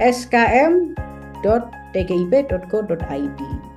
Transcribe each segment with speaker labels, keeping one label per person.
Speaker 1: skm.tgip.co.id.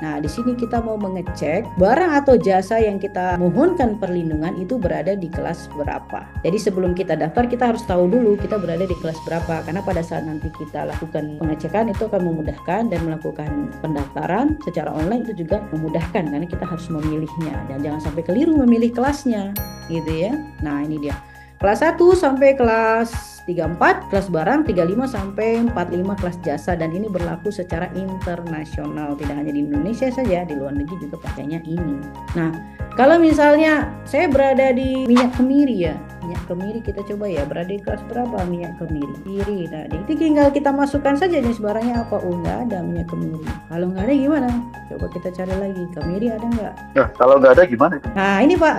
Speaker 1: Nah, di sini kita mau mengecek barang atau jasa yang kita mohonkan perlindungan itu berada di kelas berapa. Jadi sebelum kita daftar, kita harus tahu dulu kita berada di kelas berapa, karena pada saat nanti kita lakukan pengecekan itu akan memudahkan, dan melakukan pendaftaran secara online itu juga memudahkan karena kita harus memilihnya, dan jangan sampai keliru memilih kelasnya gitu ya. Nah, ini dia. Kelas 1 sampai kelas 34, kelas barang 35 sampai 45 kelas jasa, dan ini berlaku secara internasional, tidak hanya di Indonesia saja, di luar negeri juga pakainya ini. Nah, kalau misalnya saya berada di minyak kemiri ya, minyak kemiri kita coba ya, berada di kelas berapa minyak kemiri? Nah, itu tinggal kita masukkan saja jenis barangnya apa. Oh, nggak ada minyak kemiri. Kalau nggak ada gimana? Coba kita cari lagi, kemiri ada nggak?
Speaker 2: Ya, kalau nggak ada gimana?
Speaker 1: Nah, ini Pak,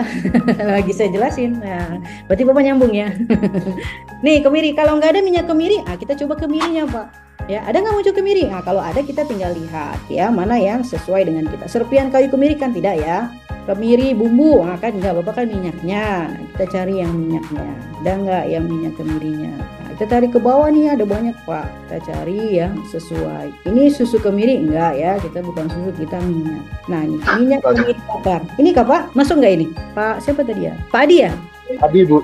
Speaker 1: lagi saya jelasin. Nah, berarti Bapak nyambung ya. Nih, kemiri. Kalau nggak ada minyak kemiri, kita coba kemirinya Pak. Ya, ada nggak muncul kemiri? Nah, kalau ada kita tinggal lihat ya, mana yang sesuai dengan kita. Serpian kayu kemiri kan tidak ya. Kemiri bumbu, kan nggak, Bapak kan minyaknya. Nah, kita cari yang minyaknya. Ada nggak yang minyak kemirinya? Nah, kita tarik ke bawah nih, ada banyak Pak. Kita cari yang sesuai. Ini susu kemiri enggak ya? Kita bukan susu, kita minyak. Nah, ini minyak kemiri bakar. Ini kah Pak? Masuk nggak ini? Pak siapa tadi ya? Pak Adi ya?
Speaker 2: Adi, Bu.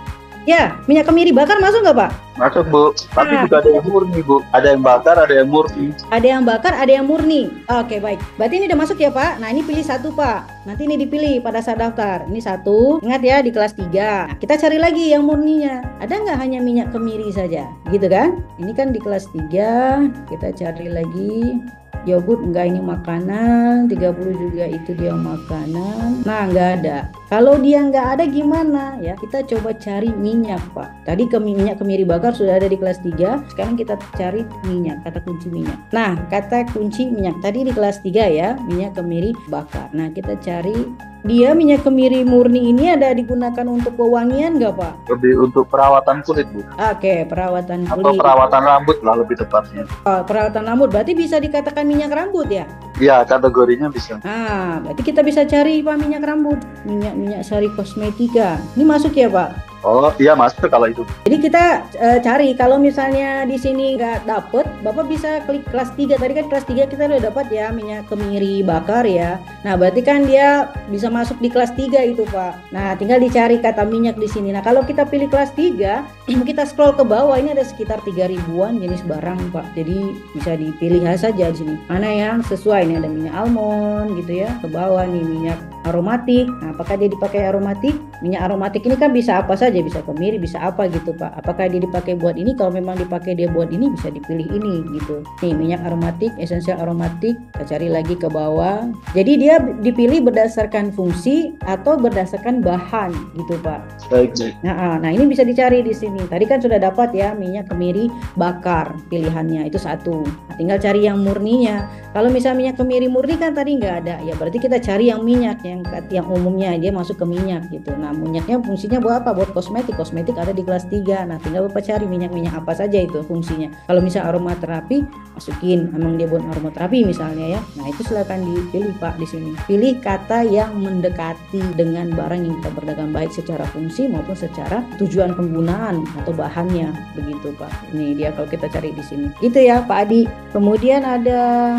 Speaker 1: Ya, minyak kemiri bakar masuk nggak Pak?
Speaker 2: Masuk, Bu. Tapi juga ada yang murni, Bu. Ada yang bakar, ada yang murni.
Speaker 1: Ada yang bakar, ada yang murni. Oke, baik. Berarti ini udah masuk ya Pak? Nah, ini pilih satu Pak. Nanti ini dipilih pada saat daftar. Ini satu. Ingat ya, di kelas 3. Nah, kita cari lagi yang murninya. Ada nggak hanya minyak kemiri saja? Gitu kan? Ini kan di kelas 3. Kita cari lagi. Yogurt enggak, ini makanan. 30 juga itu dia makanan. Nah, enggak ada. Kalau dia enggak ada gimana ya? Kita coba cari minyak Pak. Tadi minyak kemiri bakar sudah ada di kelas 3. Sekarang kita cari minyak, kata kunci minyak. Nah, kata kunci minyak tadi di kelas 3 ya, minyak kemiri bakar. Nah, kita cari dia minyak kemiri murni ini ada digunakan untuk pewangian nggak Pak?
Speaker 2: Lebih untuk perawatan kulit, Bu.
Speaker 1: Oke, perawatan kulit.
Speaker 2: Atau perawatan rambut lah lebih tepatnya.
Speaker 1: Oh, perawatan rambut berarti bisa dikatakan minyak rambut ya?
Speaker 2: Iya, kategorinya bisa.
Speaker 1: Ah, berarti kita bisa cari Pak minyak rambut, minyak sari kosmetika. Ini masuk ya Pak?
Speaker 2: Oh iya, masuk kalau itu.
Speaker 1: Jadi kita cari, kalau misalnya di sini nggak dapet, Bapak bisa klik kelas 3. Tadi kan kelas 3 kita udah dapat ya minyak kemiri bakar ya. Nah, berarti kan dia bisa masuk di kelas 3 itu Pak. Nah, tinggal dicari kata minyak di sini. Nah, kalau kita pilih kelas 3, kita scroll ke bawah, ini ada sekitar 3.000-an jenis barang Pak. Jadi bisa dipilih saja di sini. Mana yang sesuai? Ini ada minyak almond gitu ya. Ke bawah nih minyak aromatik. Nah, apakah dia dipakai aromatik? Minyak aromatik ini kan bisa apa saja, bisa kemiri, bisa apa gitu Pak. Apakah dia dipakai buat ini? Kalau memang dipakai dia buat ini, bisa dipilih ini gitu. Nih, minyak aromatik, esensial aromatik. Kita cari lagi ke bawah. Jadi dia dipilih berdasarkan fungsi atau berdasarkan bahan gitu Pak.
Speaker 2: Baik.
Speaker 1: Nah, ini bisa dicari di sini. Tadi kan sudah dapat ya minyak kemiri bakar pilihannya, itu satu. Nah, tinggal cari yang murninya. Kalau misalnya minyak kemiri murni kan tadi nggak ada, ya berarti kita cari yang minyak yang umumnya dia masuk ke minyak gitu. Nah, minyaknya fungsinya buat apa? Buat kosmetik. Kosmetik ada di kelas 3. Nah, tinggal Bapak cari minyak-minyak apa saja itu fungsinya. Kalau misalnya aromaterapi, masukin emang dia buat aromaterapi misalnya ya. Nah, itu silakan dipilih Pak di sini. Pilih kata yang mendekati dengan barang yang kita perdagang, baik secara fungsi maupun secara tujuan penggunaan atau bahannya, begitu Pak. Ini dia kalau kita cari di sini. Gitu ya Pak Adi. Kemudian ada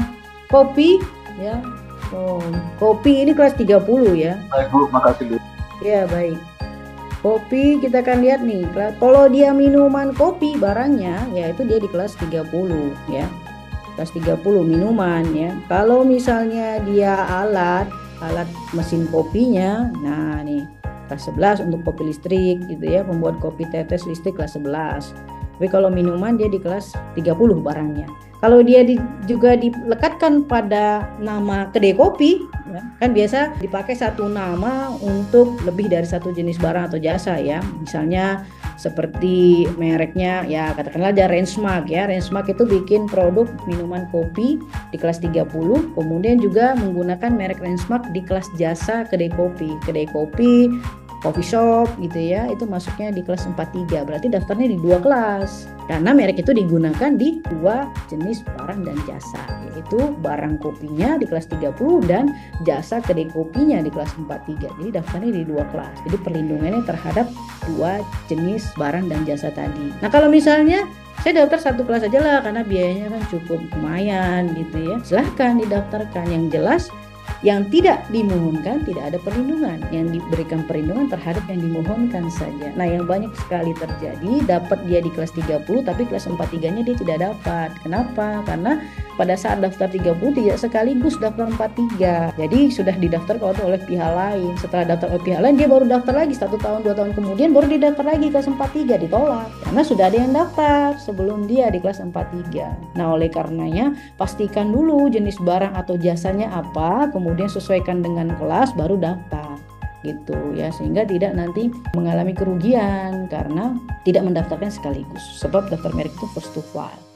Speaker 1: kopi ya. Oh, kopi ini kelas 30 ya.
Speaker 2: Baik Bu, makasih Bu.
Speaker 1: Ya, baik. Kopi kita akan lihat nih. Kalau dia minuman kopi barangnya, ya itu dia di kelas 30 ya. Kelas 30 minuman ya. Kalau misalnya dia alat mesin kopinya, nah nih kelas 11 untuk kopi listrik gitu ya, membuat kopi tetes listrik kelas 11. Tapi kalau minuman dia di kelas 30 barangnya. Kalau dia juga dilekatkan pada nama kedai kopi, ya, kan biasa dipakai satu nama untuk lebih dari satu jenis barang atau jasa ya. Misalnya seperti mereknya ya, katakanlah ada Rangemark ya. Rangemark itu bikin produk minuman kopi di kelas 30, kemudian juga menggunakan merek Rangemark di kelas jasa kedai kopi. Kedai kopi, coffee shop gitu ya, itu masuknya di kelas 43. Berarti daftarnya di 2 kelas. Karena merek itu digunakan di 2 jenis barang dan jasa, yaitu barang kopinya di kelas 30 dan jasa kedai kopinya di kelas 43. Jadi daftarnya di 2 kelas. Jadi perlindungannya terhadap 2 jenis barang dan jasa tadi. Nah, kalau misalnya Saya daftar satu kelas aja lah karena biayanya kan cukup lumayan gitu ya. Silahkan didaftarkan. Yang jelas yang tidak dimohonkan tidak ada perlindungan, yang diberikan perlindungan terhadap yang dimohonkan saja. Nah, yang banyak sekali terjadi, dapat dia di kelas 30 tapi kelas 43-nya dia tidak dapat. Kenapa? Karena pada saat daftar 30 tidak sekaligus daftar 43. Jadi sudah didaftar oleh pihak lain. Setelah daftar oleh pihak lain, dia baru daftar lagi 1 tahun 2 tahun kemudian baru didaftar lagi kelas 43, ditolak karena sudah ada yang daftar sebelum dia di kelas 43. Nah, oleh karenanya pastikan dulu jenis barang atau jasanya apa, kemudian sesuaikan dengan kelas baru daftar gitu ya, sehingga tidak nanti mengalami kerugian karena tidak mendaftarkan sekaligus, sebab daftar merek itu first to file.